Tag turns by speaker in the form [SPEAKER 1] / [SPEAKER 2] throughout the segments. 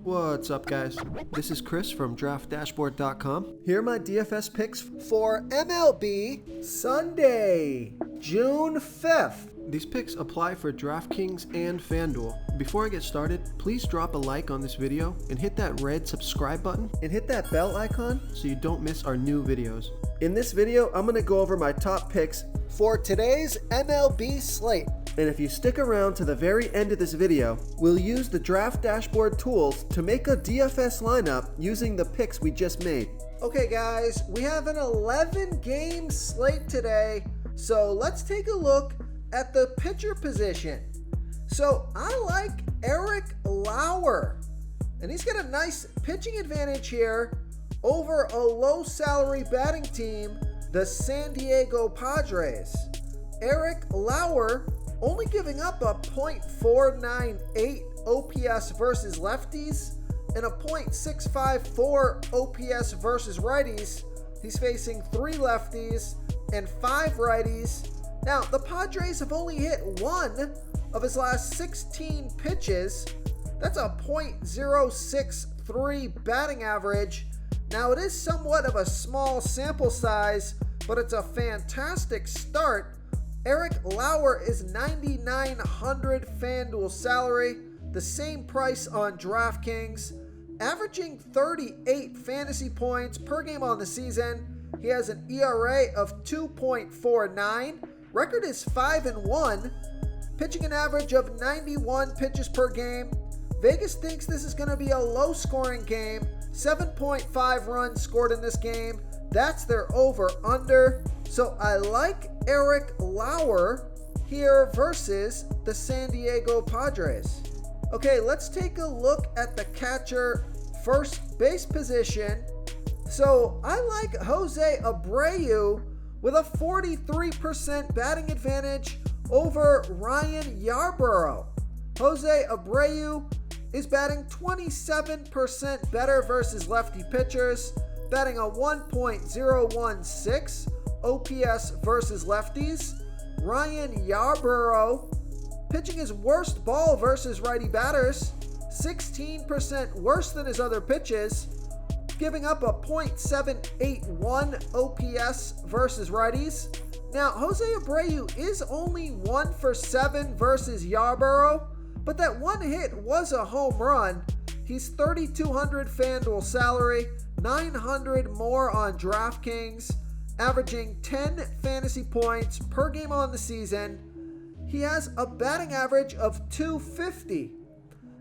[SPEAKER 1] What's up, guys? This is Chris from DraftDashboard.com. Here are my DFS picks for MLB Sunday, June 5th. These picks apply for DraftKings and FanDuel. Before I get started, please drop a like on this video and hit that red subscribe button and hit that bell icon so you don't miss our new videos. In this video, I'm going to go over my top picks for today's MLB slate. And if you stick around to the very end of this video, we'll use the Draft Dashboard tools to make a DFS lineup using the picks we just made. Okay guys, we have an 11-game slate today, so let's take a look at the pitcher position. So I like Eric Lauer, and he's got a nice pitching advantage here over a low salary batting team, the San Diego Padres. Eric Lauer only giving up a .498 OPS versus lefties and a .654 OPS versus righties. He's facing 3 lefties and 5 righties. Now, the Padres have only hit 1 of his last 16 pitches. That's a .063 batting average. Now, it is somewhat of a small sample size, but it's a fantastic start. Eric Lauer is $9,900 FanDuel salary, the same price on DraftKings, averaging 38 fantasy points per game on the season. He has an ERA of 2.49. Record is 5-1, pitching an average of 91 pitches per game. Vegas thinks this is going to be a low-scoring game. 7.5 runs scored in this game. That's their over-under. So I like Eric Lauer here versus the San Diego Padres. Okay, let's take a look at the catcher first base position. So I like Jose Abreu with a 43% batting advantage over Ryan Yarbrough. Jose Abreu is batting 27% better versus lefty pitchers, batting a 1.016 OPS versus lefties. Ryan Yarbrough pitching his worst ball versus righty batters, 16% worse than his other pitches, giving up a .781 OPS versus righties. Now, Jose Abreu is only 1 for 7 versus Yarbrough, but that one hit was a home run. He's $3,200 FanDuel salary, $900 more on DraftKings, averaging 10 fantasy points per game on the season. He has a batting average of .250,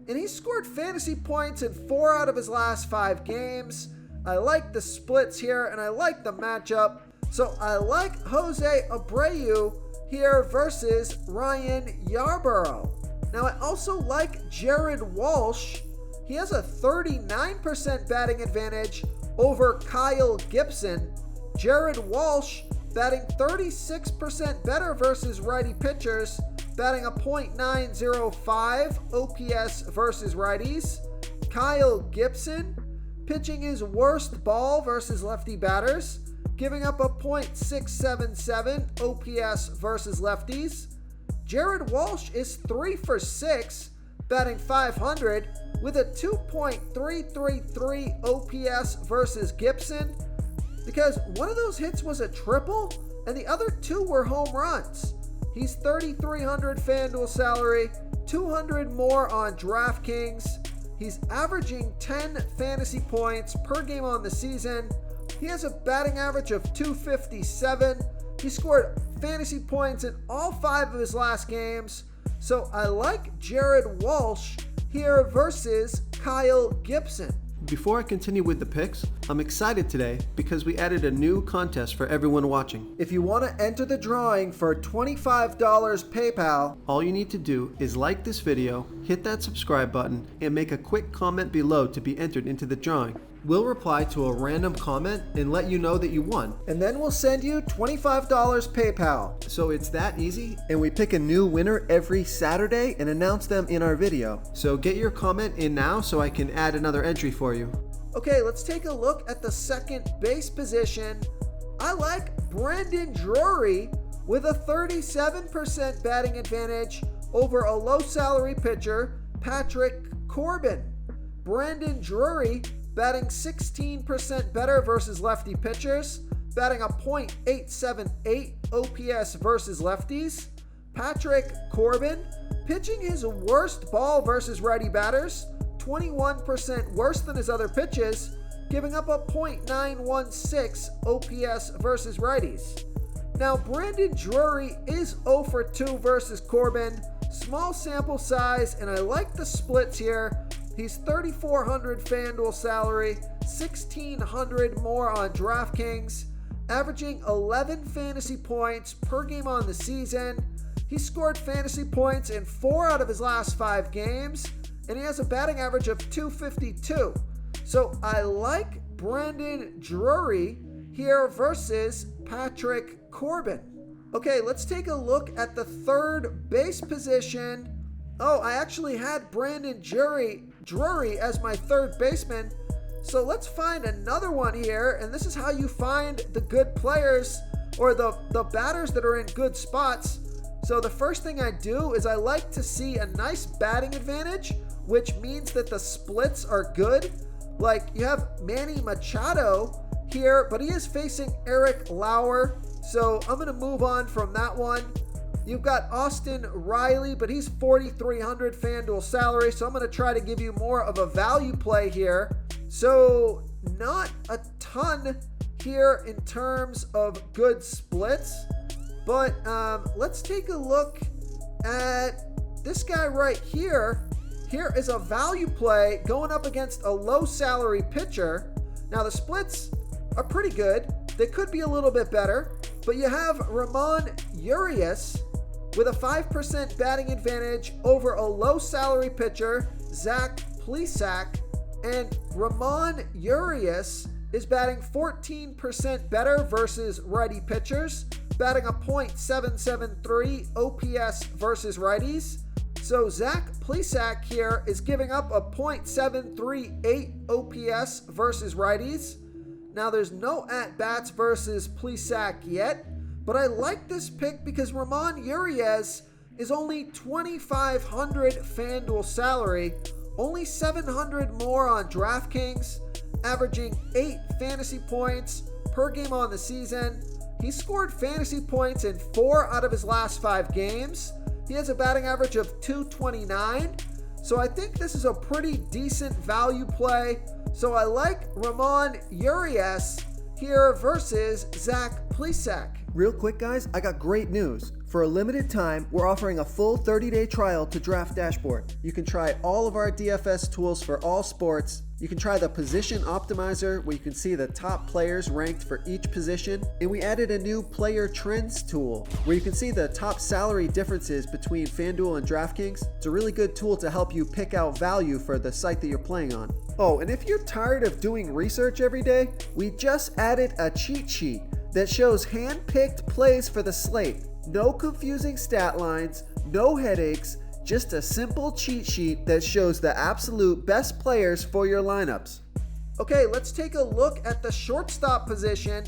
[SPEAKER 1] and he scored fantasy points in 4 out of his last 5 games. I like the splits here, and I like the matchup. So I like Jose Abreu here versus Ryan Yarbrough. Now I also like Jared Walsh. He has a 39% batting advantage over Kyle Gibson. Jared Walsh batting 36% better versus righty pitchers, batting a .905 OPS versus righties. Kyle Gibson pitching his worst ball versus lefty batters, giving up a .677 OPS versus lefties. Jared Walsh is 3 for 6, batting .500 with a 2.333 OPS versus Gibson, because one of those hits was a triple and the other 2 were home runs. He's $3,300 FanDuel salary, $200 more on DraftKings. He's averaging 10 fantasy points per game on the season. He has a batting average of .257. He scored fantasy points in all 5 of his last games. So I like Jared Walsh here versus Kyle Gibson. Before I continue with the picks, I'm excited today because we added a new contest for everyone watching. If you want to enter the drawing for $25 PayPal, all you need to do is like this video, hit that subscribe button, and make a quick comment below to be entered into the drawing. We'll reply to a random comment and let you know that you won. And then we'll send you $25 PayPal. So it's that easy, and we pick a new winner every Saturday and announce them in our video. So get your comment in now so I can add another entry for you. Okay, let's take a look at the second base position. I like Brandon Drury with a 37% batting advantage over a low salary pitcher, Patrick Corbin. Brandon Drury, batting 16% better versus lefty pitchers, batting a .878 OPS versus lefties. Patrick Corbin, pitching his worst ball versus righty batters, 21% worse than his other pitches, giving up a .916 OPS versus righties. Now, Brandon Drury is 0 for 2 versus Corbin. Small sample size, and I like the splits here. He's $3,400 FanDuel salary, $1,600 more on DraftKings, averaging 11 fantasy points per game on the season. He scored fantasy points in 4 out of his last 5 games, and he has a batting average of .252. So I like Brandon Drury here versus Patrick Corbin. Okay, let's take a look at the third base position. Oh, I actually had Brandon Drury as my third baseman. So let's find another one here, and this is how you find the good players or the batters that are in good spots. So the first thing I do is I like to see a nice batting advantage, which means that the splits are good. Like you have Manny Machado here, but he is facing Eric Lauer. So I'm going to move on from that one. You've got Austin Riley, but he's $4,300 FanDuel salary. So I'm going to try to give you more of a value play here. So not a ton here in terms of good splits. But let's take a look at this guy right here. Here is a value play going up against a low salary pitcher. Now the splits are pretty good. They could be a little bit better. But you have Ramon Urias with a 5% batting advantage over a low salary pitcher, Zach Plesac. And Ramon Urias is batting 14% better versus righty pitchers, batting a .773 OPS versus righties. So Zach Plesac here is giving up a .738 OPS versus righties. Now there's no at-bats versus Plesac yet, but I like this pick because Ramon Urias is only $2,500 FanDuel salary, only $700 more on DraftKings, averaging 8 fantasy points per game on the season. He scored fantasy points in 4 out of his last 5 games. He has a batting average of .229, so I think this is a pretty decent value play. So I like Ramon Urias here versus Zach Plesac.
[SPEAKER 2] Real quick, guys, I got great news. For a limited time, we're offering a full 30-day trial to Draft Dashboard. You can try all of our DFS tools for all sports. You can try the Position Optimizer, where you can see the top players ranked for each position. And we added a new Player Trends tool, where you can see the top salary differences between FanDuel and DraftKings. It's a really good tool to help you pick out value for the site that you're playing on. Oh, and if you're tired of doing research every day, we just added a cheat sheet that shows hand-picked plays for the slate. No confusing stat lines, no headaches, just a simple cheat sheet that shows the absolute best players for your lineups.
[SPEAKER 1] Okay, let's take a look at the shortstop position.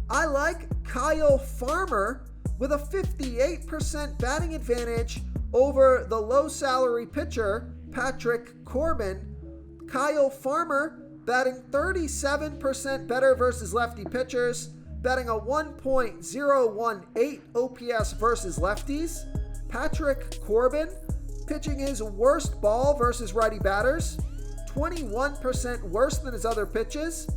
[SPEAKER 1] I like Kyle Farmer with a 58% batting advantage over the low salary pitcher, Patrick Corbin. Kyle Farmer batting 37% better versus lefty pitchers, batting a 1.018 OPS versus lefties. Patrick Corbin pitching his worst ball versus righty batters, 21% worse than his other pitches.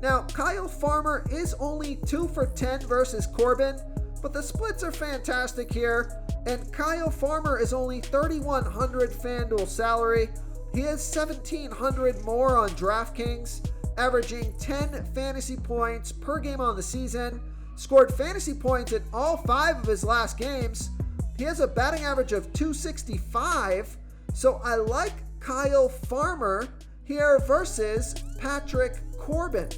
[SPEAKER 1] Now, Kyle Farmer is only 2 for 10 versus Corbin, but the splits are fantastic here, and Kyle Farmer is only $3,100 FanDuel salary. He has $1,700 more on DraftKings, averaging 10 fantasy points per game on the season, scored fantasy points in all 5 of his last games. He has a batting average of .265, so I like Kyle Farmer here versus Patrick Corbin.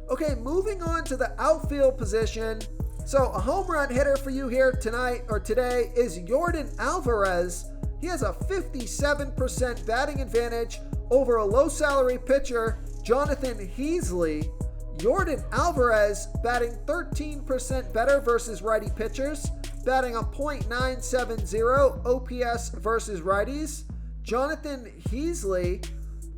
[SPEAKER 1] Okay, moving on to the outfield position. So a home run hitter for you here tonight or today is Yordan Alvarez. He has a 57% batting advantage over a low salary pitcher, Jonathan Heasley. Yordan Alvarez batting 13% better versus righty pitchers, batting a .970 OPS versus righties. Jonathan Heasley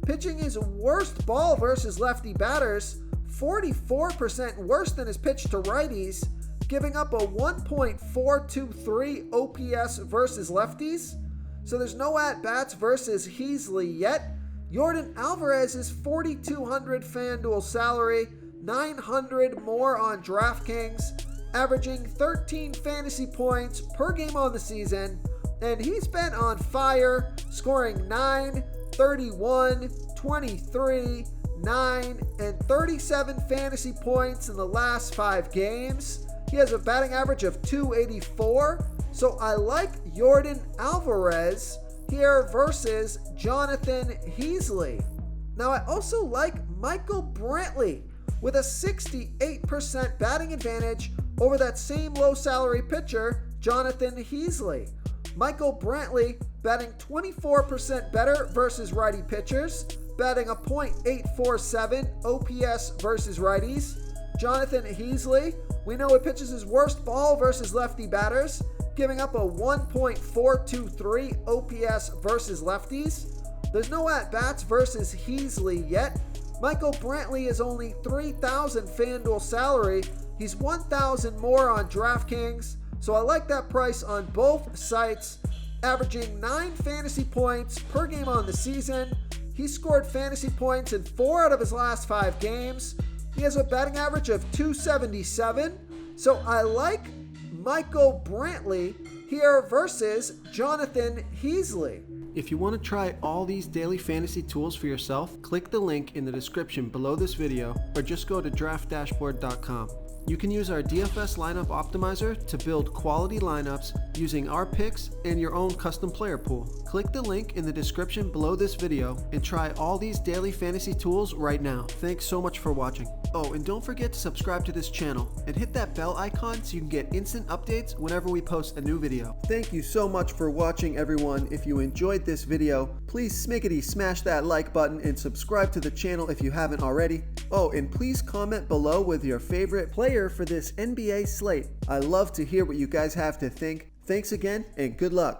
[SPEAKER 1] pitching his worst ball versus lefty batters, 44% worse than his pitch to righties, giving up a 1.423 OPS versus lefties. So there's no at-bats versus Heasley yet. Yordan Alvarez is 4,200 FanDuel salary, 900 more on DraftKings, averaging 13 fantasy points per game on the season, and he's been on fire, scoring 9, 31, 23, 9, and 37 fantasy points in the last 5 games. He has a batting average of 284, so I like Yordan Alvarez here versus Jonathan Heasley. Now I also like Michael Brantley with a 68% batting advantage over that same low salary pitcher, Jonathan Heasley. Michael Brantley batting 24% better versus righty pitchers, batting a .847 OPS versus righties. Jonathan Heasley, we know it pitches his worst ball versus lefty batters, giving up a 1.423 OPS versus lefties. There's no at-bats versus Heasley yet. Michael Brantley is only 3,000 FanDuel salary. He's 1,000 more on DraftKings, so I like that price on both sites. Averaging 9 fantasy points per game on the season. He scored fantasy points in 4 out of his last 5 games. He has a batting average of 277, so I like Michael Brantley here versus Jonathan Heasley.
[SPEAKER 2] If you want to try all these daily fantasy tools for yourself, click the link in the description below this video or just go to draftdashboard.com. You can use our DFS lineup optimizer to build quality lineups using our picks and your own custom player pool. Click the link in the description below this video and try all these daily fantasy tools right now. Thanks so much for watching. Oh, and don't forget to subscribe to this channel and hit that bell icon so you can get instant updates whenever we post a new video. Thank you so much for watching, everyone. If you enjoyed this video, please smickety smash that like button and subscribe to the channel if you haven't already. Oh, and please comment below with your favorite player for this NBA slate. I love to hear what you guys have to think. Thanks again and good luck.